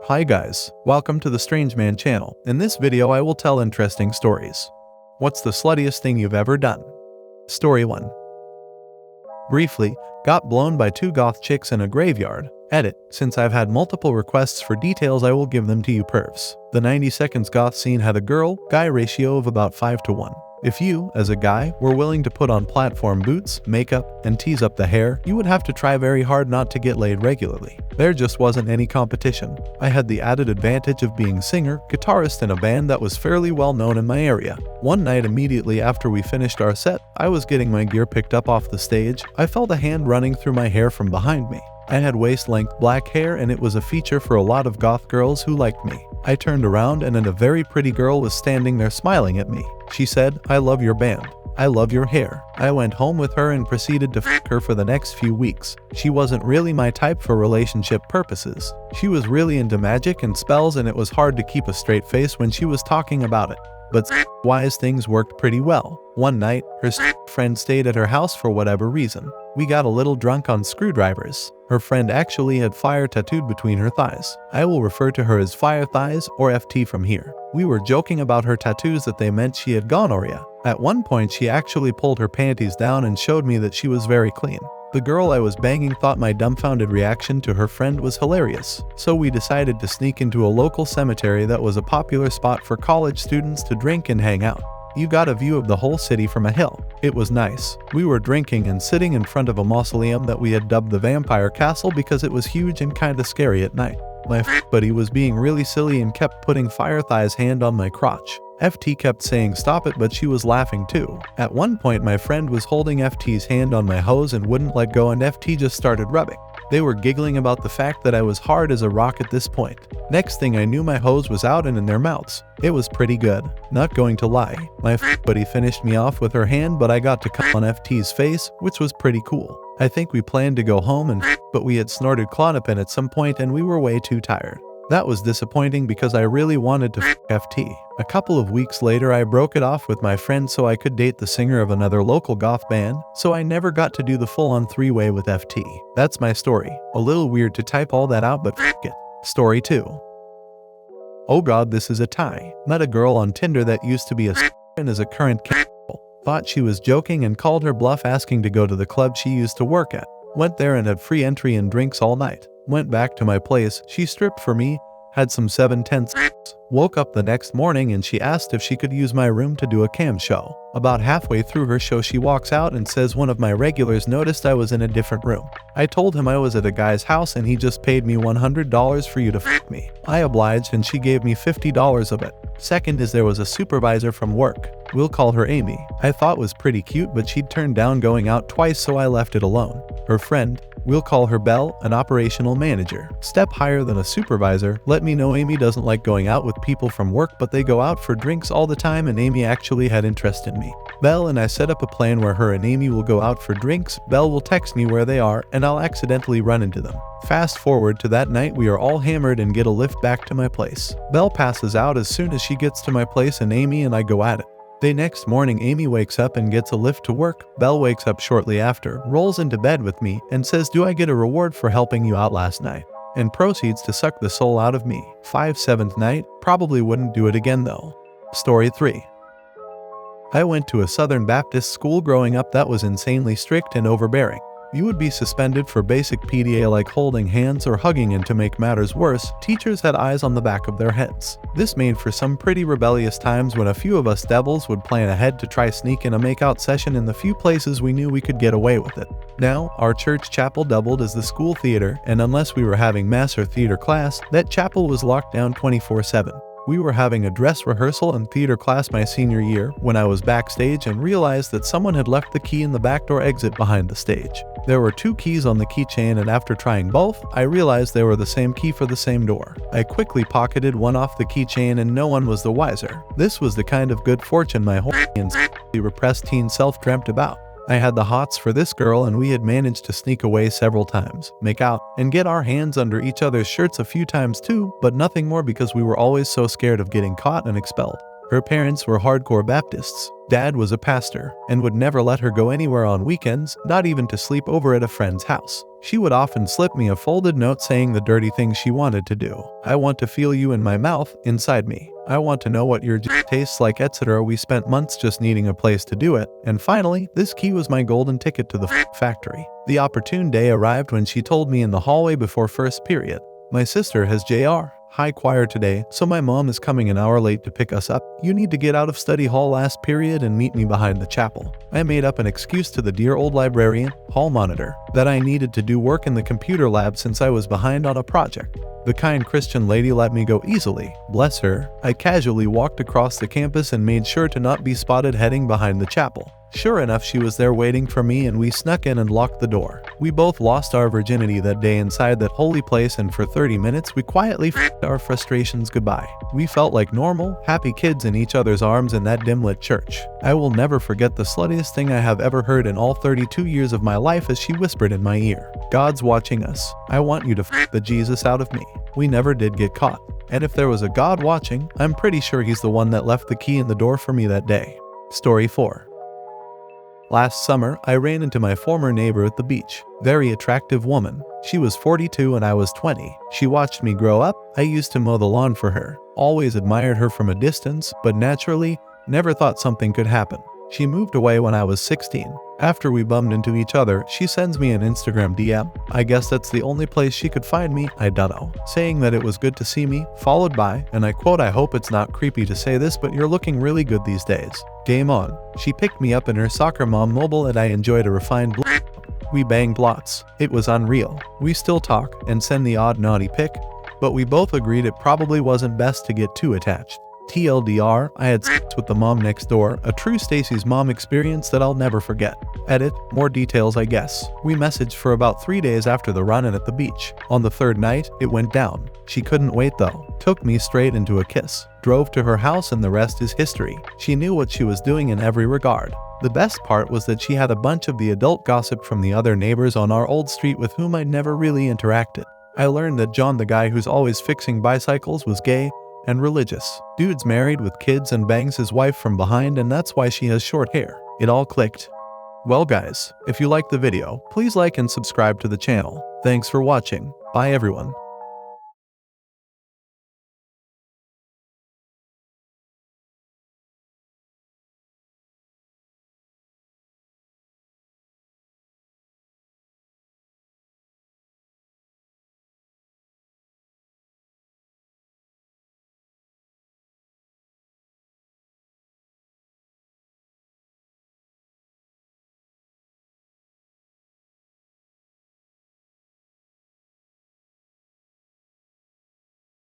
Hi guys, welcome to the Strange Man channel. In this video I will tell interesting stories. What's the sluttiest thing you've ever done? Story 1. Briefly, got blown by two goth chicks in a graveyard. Edit. Since I've had multiple requests for details I will give them to you pervs. The 90 seconds goth scene had a girl-guy ratio of about 5 to 1. If you, as a guy, were willing to put on platform boots, makeup, and tease up the hair, you would have to try very hard not to get laid regularly. There just wasn't any competition. I had the added advantage of being singer, guitarist in a band that was fairly well known in my area. One night immediately after we finished our set, I was getting my gear picked up off the stage. I felt a hand running through my hair from behind me. I had waist-length black hair and it was a feature for a lot of goth girls who liked me. I turned around and a very pretty girl was standing there smiling at me. She said, "I love your band. I love your hair." I went home with her and proceeded to f*** her for the next few weeks. She wasn't really my type for relationship purposes. She was really into magic and spells and it was hard to keep a straight face when she was talking about it. But wise things worked pretty well. One night, her friend stayed at her house for whatever reason. We got a little drunk on screwdrivers. Her friend actually had fire tattooed between her thighs. I will refer to her as fire thighs or FT from here. We were joking about her tattoos that they meant she had gonorrhea. At one point she actually pulled her panties down and showed me that she was very clean. The girl I was banging thought my dumbfounded reaction to her friend was hilarious, so we decided to sneak into a local cemetery that was a popular spot for college students to drink and hang out. You got a view of the whole city from a hill. It was nice. We were drinking and sitting in front of a mausoleum that we had dubbed the Vampire Castle because it was huge and kinda scary at night. My buddy was being really silly and kept putting Fire Thigh's hand on my crotch. FT kept saying stop it, but she was laughing too. At one point my friend was holding FT's hand on my hose and wouldn't let go and FT just started rubbing. They were giggling about the fact that I was hard as a rock at this point. Next thing I knew my hose was out and in their mouths. It was pretty good. Not going to lie. My buddy finished me off with her hand but I got to come on FT's face, which was pretty cool. I think we planned to go home but we had snorted Klonopin at some point and we were way too tired. That was disappointing because I really wanted to FT. A couple of weeks later I broke it off with my friend so I could date the singer of another local goth band, so I never got to do the full-on three-way with FT. That's my story. A little weird to type all that out, but it. Story 2. Oh god, this is a tie. Met a girl on Tinder that used to be a and is a current Thought she was joking and called her bluff asking to go to the club she used to work at. Went there and had free entry and drinks all night. Went back to my place, she stripped for me, had some 7-10 seconds. Woke up the next morning and she asked if she could use my room to do a cam show. About halfway through her show she walks out and says one of my regulars noticed I was in a different room. I told him I was at a guy's house and he just paid me $100 for you to f*** me. I obliged and she gave me $50 of it. Second is there was a supervisor from work. We'll call her Amy. I thought was pretty cute but she'd turned down going out twice so I left it alone. Her friend, we'll call her Belle, an operational manager. Step higher than a supervisor. Let me know Amy doesn't like going out with people from work but they go out for drinks all the time and Amy actually had interest in me. Belle and I set up a plan where her and Amy will go out for drinks, Belle will text me where they are, and I'll accidentally run into them. Fast forward to that night we are all hammered and get a lift back to my place. Belle passes out as soon as she gets to my place and Amy and I go at it. The next morning Amy wakes up and gets a lift to work. Belle wakes up shortly after, rolls into bed with me, and says, "Do I get a reward for helping you out last night?" and proceeds to suck the soul out of me. 7th night, probably wouldn't do it again though. Story 3. I went to a Southern Baptist school growing up that was insanely strict and overbearing. You would be suspended for basic PDA like holding hands or hugging, and to make matters worse, teachers had eyes on the back of their heads. This made for some pretty rebellious times when a few of us devils would plan ahead to try sneak in a makeout session in the few places we knew we could get away with it. Now, our church chapel doubled as the school theater, and unless we were having mass or theater class, that chapel was locked down 24/7. We were having a dress rehearsal and theater class my senior year when I was backstage and realized that someone had left the key in the back door exit behind the stage. There were 2 keys on the keychain and after trying both, I realized they were the same key for the same door. I quickly pocketed one off the keychain and no one was the wiser. This was the kind of good fortune my whole and repressed teen self dreamt about. I had the hots for this girl and we had managed to sneak away several times, make out, and get our hands under each other's shirts a few times too, but nothing more because we were always so scared of getting caught and expelled. Her parents were hardcore Baptists. Dad was a pastor and would never let her go anywhere on weekends, not even to sleep over at a friend's house. She would often slip me a folded note saying the dirty things she wanted to do. I want to feel you in my mouth, inside me. I want to know what your tastes like, etc. We spent months just needing a place to do it, and finally, this key was my golden ticket to the factory. The opportune day arrived when she told me in the hallway before first period, "My sister has JR. High choir today, so my mom is coming an hour late to pick us up. You need to get out of study hall last period and meet me behind the chapel." I made up an excuse to the dear old librarian, hall monitor, that I needed to do work in the computer lab since I was behind on a project. The kind Christian lady let me go easily. Bless her. I casually walked across the campus and made sure to not be spotted heading behind the chapel. Sure enough, she was there waiting for me, and we snuck in and locked the door. We both lost our virginity that day inside that holy place, and for 30 minutes we quietly f***ed our frustrations goodbye. We felt like normal, happy kids in each other's arms in that dim-lit church. I will never forget the sluttiest thing I have ever heard in all 32 years of my life as she whispered in my ear, "God's watching us. I want you to f*** the Jesus out of me." We never did get caught. And if there was a God watching, I'm pretty sure he's the one that left the key in the door for me that day. Story 4. Last summer, I ran into my former neighbor at the beach. Very attractive woman. She was 42 and I was 20. She watched me grow up. I used to mow the lawn for her. Always admired her from a distance, but naturally, never thought something could happen. She moved away when I was 16. After we bumped into each other, she sends me an Instagram DM. I guess that's the only place she could find me, I dunno. Saying that it was good to see me, followed by, and I quote, "I hope it's not creepy to say this, but you're looking really good these days." Game on. She picked me up in her soccer mom mobile and I enjoyed a refined We banged lots. It was unreal. We still talk and send the odd naughty pic, but we both agreed it probably wasn't best to get too attached. TLDR, I had sex with the mom next door, a true Stacy's mom experience that I'll never forget. Edit, more details I guess. We messaged for about 3 days after the run-in at the beach. On the third night, it went down. She couldn't wait though. Took me straight into a kiss. Drove to her house and the rest is history. She knew what she was doing in every regard. The best part was that she had a bunch of the adult gossip from the other neighbors on our old street with whom I never really interacted. I learned that John, the guy who's always fixing bicycles, was gay and religious. Dude's married with kids and bangs his wife from behind, and that's why she has short hair. It all clicked. Well guys, if you liked the video, please like and subscribe to the channel. Thanks for watching. Bye everyone.